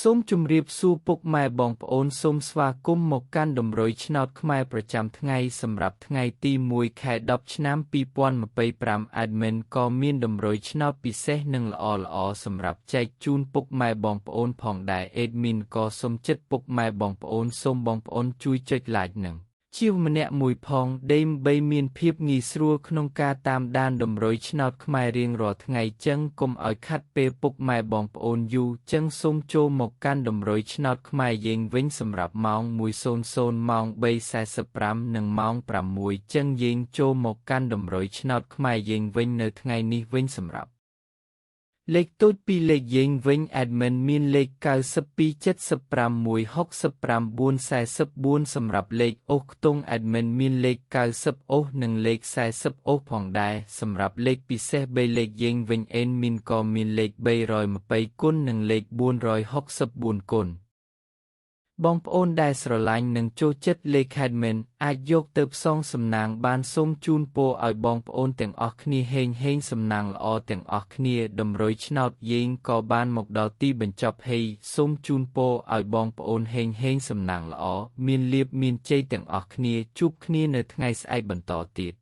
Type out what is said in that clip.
សូមជម្រាបសួរពុកម៉ែបងប្អូនសូមស្វាគមន៍មកកាន់តម្រុយឆ្នោតខ្មែរប្រចាំថ្ងៃសម្រាប់ថ្ងៃទី1 ខែ 10 ឆ្នាំ 2025 Admin ក៏មានតម្រុយឆ្នោតពិសេសនិងល្អៗសម្រាប់ចែកជូនពុកម៉ែបងប្អូនផងដែរ Admin ក៏សូមចិត្តពុកម៉ែបងប្អូនសូមបងប្អូនជួយចុច like និងជាម្នាក់មួយផងដើម្បីមានភាពងាយស្រួលក្នុងការតាមដានតម្រុយឆ្នោតខ្មែររៀងរាល់ថ្ងៃចឹងកុំឲ្យខាត់ពេលពុកម៉ែបងប្អូនយូរចឹងសូមចូលមកកាន់តម្រុយឆ្នោតខ្មែរយើងវិញសម្រាប់ម៉ោង 1:00 ម៉ោង 3:45 និងម៉ោង 6 ចឹងយើងចូលមកកាន់តម្រុយឆ្នោតខ្មែរយើងវិញនៅថ្ងៃនេះវិញសម្រាប់លេខតូចពីលេខយើងវិញ Admin មានលេខ92 76 69 44សម្រាប់លេខអូសខ្ទង់ Admin មានលេខ90អូសនិងលេខ40អូសផងដែរសម្រាប់លេខពិសេស3លេខយើងវិញ Admin ក៏មានលេខ320គុណនិងលេខ464គុណបងប្អូនដែលស្រឡាញ់និងចូលចិត្តលេខ Admin អាចយកទៅផ្សងសំណាងបានសូមជូនពរឲ្យបងប្អូនទាំងអស់គ្នាហេងសំណាងល្អទាំងអស់គ្នាតម្រុយឆ្នោតយើងក៏បានមកដល់ទីបញ្ចប់ហើយសូមជូនពរឲ្យបងប្អូនហេងសំណាងល្អមានលាភមានជ័យទាំងអស់គ្នាជួបគ្នានៅថ្ងៃស្អែកបន្តទៀត